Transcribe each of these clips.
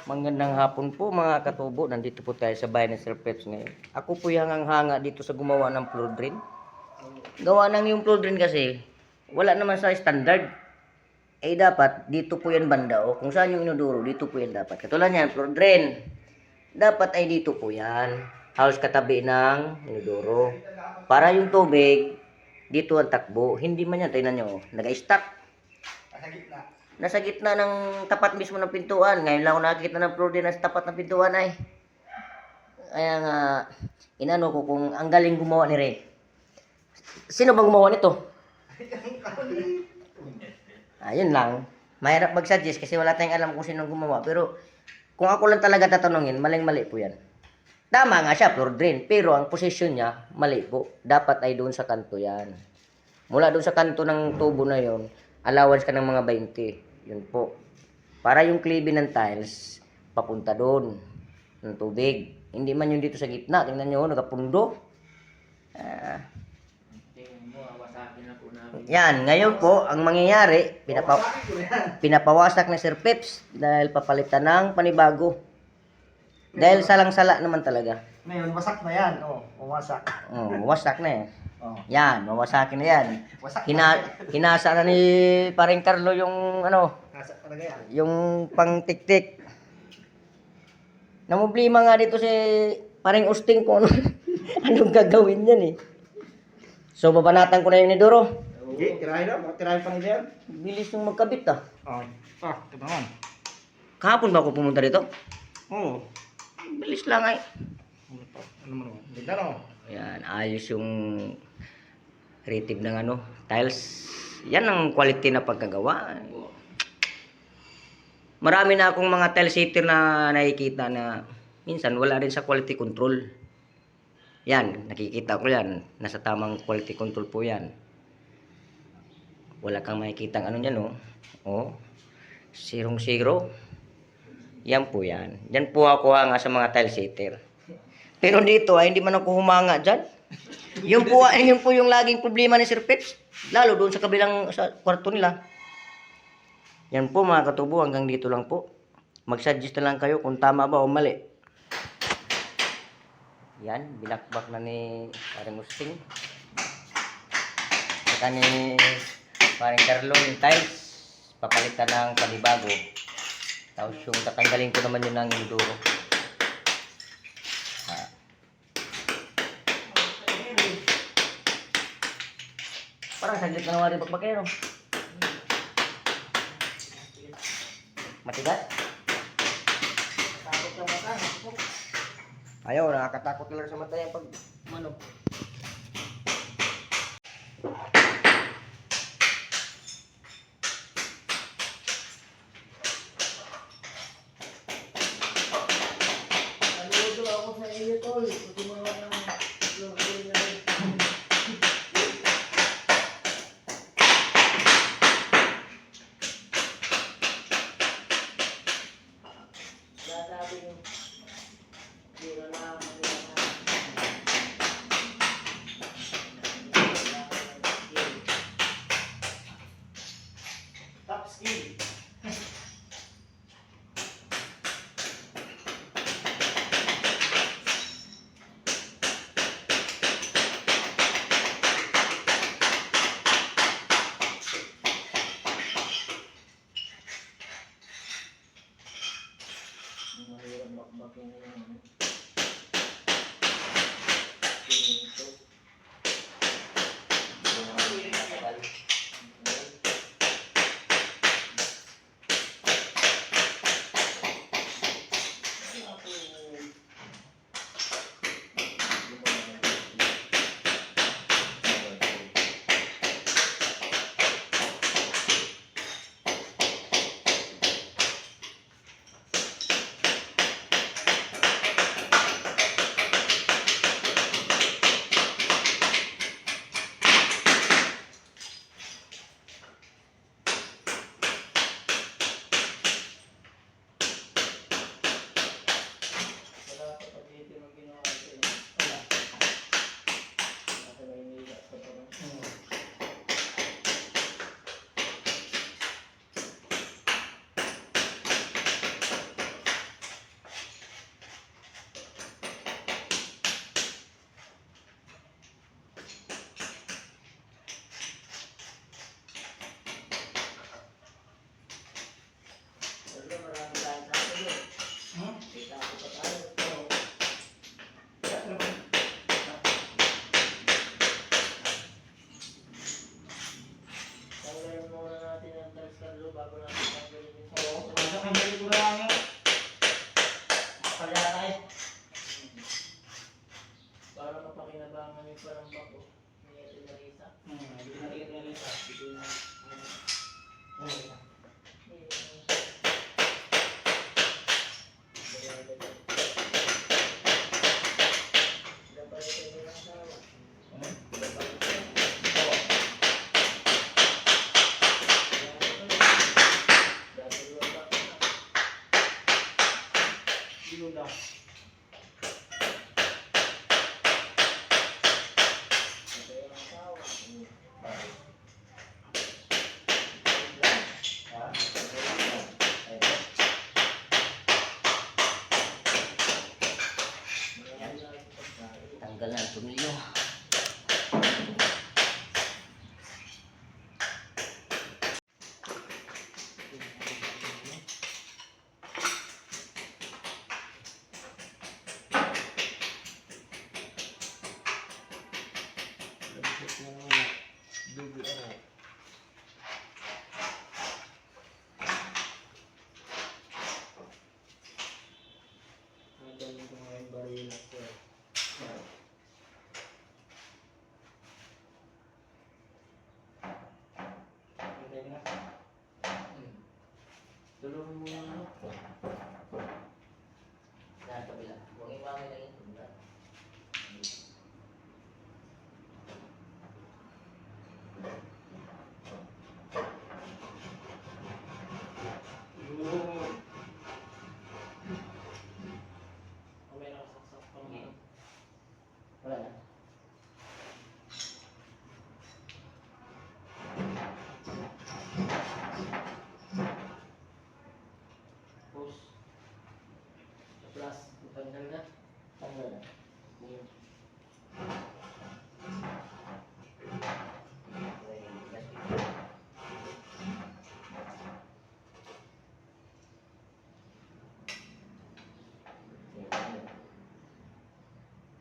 Magandang hapon po mga katubo. Nandito po tayo sa bayan ng Sir Peps ngayon. Ako po yung hangang-hanga dito sa gumawa ng floor drain. Gawa ng yung floor drain kasi, wala naman sa standard. Eh dapat, dito po yan banda o kung saan yung inodoro, dito po yan dapat. Katulad yan, floor drain. Dapat ay dito po yan. Halos katabi ng inodoro. Para yung tubig, dito ang takbo. Hindi man yan, tingnan nyo, nag-stack. Nasa gitna ng tapat mismo ng pintuan. Ngayon lang ako nakakita ng floor drain na sa tapat ng pintuan ay. Kaya nga, inano ko kung ang galing gumawa ni Ray. Sino bang gumawa nito? Ayun lang. Mahirap mag-suggest kasi wala tayong alam kung sino gumawa. Pero kung ako lang talaga tatanungin, maling-mali po yan. Tama nga siya, floor drain. Pero ang position niya, mali po. Dapat ay doon sa kanto yan. Mula doon sa kanto ng tubo na yon, allowance ka ng mga 20. Yun po. Para yung klebe ng tiles, papunta doon ng tubig. Hindi man yung dito sa gitna. Tingnan nyo, nagapundo. Yan, ngayon po, ang mangyayari, pinapawasak na Sir Peps dahil papalitan ng panibago. Dahil salang-sala naman talaga. Ngayon, wasak na yan. Wasak. Wasak na eh. Oh. Yan, mawasakin na yan. Wasak Hinasa na ni paring Carlo yung ano, Wasak talaga yan. yung pang-tik-tik. Namumblima nga dito si paring Usting ko ano, anong gagawin yan eh. So babanatan ko na yung inodoro. Okay, tirahin na. Tirahin pa nila yan. Bilis yung magkabit ah. Ito naman. Kahapon ba ako pumunta dito? Oo. Bilis lang ay. Ano mo naman? Ganda no? Ayan, ayos yung rated ng ano, tiles. Yan ang quality na pagkagawa. Marami na akong mga tile sitter na nakikita na minsan wala rin sa quality control. Yan, nakikita ko yan. Nasa tamang quality control po yan. Wala kang makikita ano yan, oh. Oh, 0-0. Yan po yan. Yan po ako hanga sa mga tile sitter. Pero dito ay hindi man ako humanga dyan. Yun po yung laging problema ni Sir Peps. Lalo doon sa kabilang sa kwarto nila. Yan po mga katubo, hanggang dito lang po. Mag-suggest na lang kayo kung tama ba o mali. Yan, binakbak na ni paring Usting. Saka ni paring Carlo yung tiles. Papalitan ng panibago. Tapos yung tatanggalin ko naman yun ng inodoro. Parang saglit na nawari bakbakero. Matigas? Takot sa mata. Ayaw, nakakatakot talaga sa mata yan pag ano. Naludo ako sa iyo, tol. Pati mga top skill. Mahirap bakbak yung Yuda. Patay ang asawa. Ha? Tanggal na ang tumilyo. Nadali ko ngayon baril ko. Okay na. Tulungan mo na ako. Sa kabila. Huwag iwangan lang yung tunda. May nakasaksak pa mga. Wala na. Push. Plus, tanggal na. Tanggal na. Yun.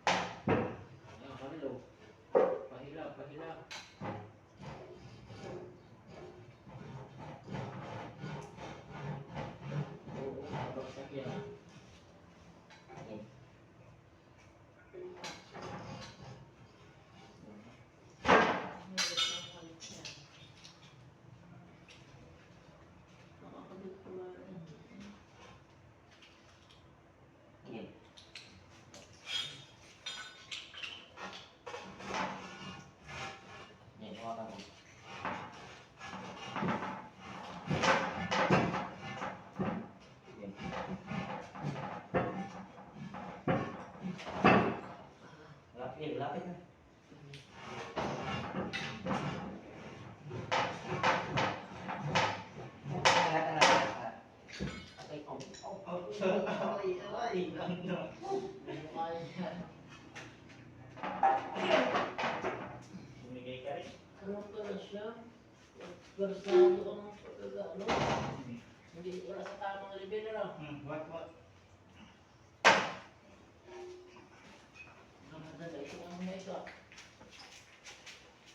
Ayan, pahilo. Pahila, pahila. Oo, mabagsak yan. Nakakabit pala rin. Yan. Yan, hawakan mo. Yan. Lapit, lapit na. Angat, angat, angat. Okay, Ay, lang na. Hindi mo kaya yan. Bumigay ka rin. Ano pala siya? Versado ka ng pagkagano. Hindi, wala sa tamang level na lang. What? Ang madala, ito ang mga isa.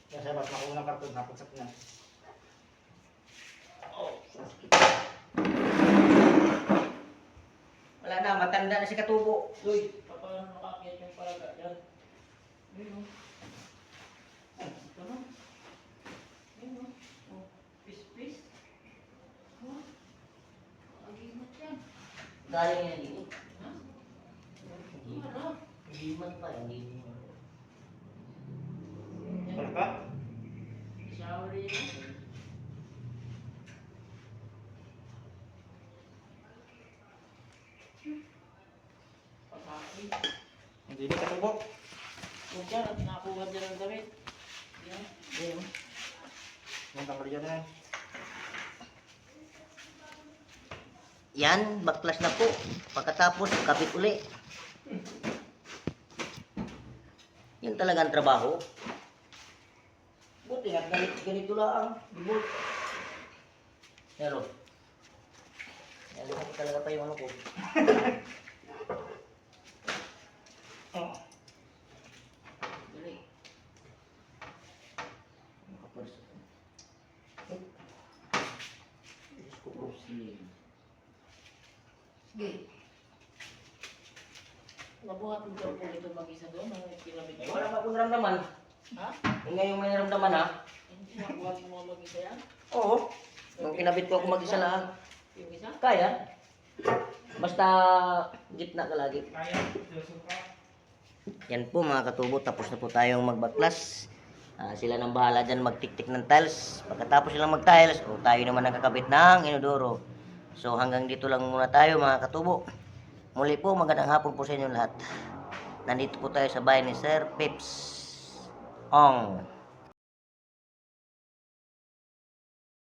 Kasi ba't makuha ng karton, napagsak na. wala na, matanda na si Katubo. Uy, paano nakakit yung palaga yan? Ayun o. Ito na. Ayun o. Oh, pis-pis. Oh. Agimat yan. Galing yan dito. Ha? Ano? Liman pa, hindi. Wala ka? Shower yun. Pagkaki. Hindi na katubo. Kung dyan, at nakakuha dyan ang damit. Yan. Ayun. Yung tanggal dyan na yan. Yan, baklas na po. Pagkatapos, kapit uli. Yan talaga ang trabaho. Buti nga, ganito lang. Bibol. Pero, yan talaga pa yung ano ko. Oh. Dali. Nakapurso. Diyos ko po siya. Sige. Nabuhat mo daw po ito mag-isa doon, ang kinamit Eh, mo. wala pa akong naramdaman. Ha? Eh, ngayon may naramdaman ha. Hindi nabuhat mo mag-isa yan? Oo. Nung kinabit ko ako mag-isa lang. Yung isa? Kaya. Basta gitna ka lagi. Kaya, Joseph ka. Yan po mga katubo, tapos na po tayong magbaklas. Sila nang bahala dyan magtiktik ng tiles. Pagkatapos silang mag-tiles, tayo naman nakakabit ng inodoro. So hanggang dito lang muna tayo mga katubo. Muli po, magandang hapon po sa inyo lahat. Nandito po tayo sa bahay ni Sir Pips Ong.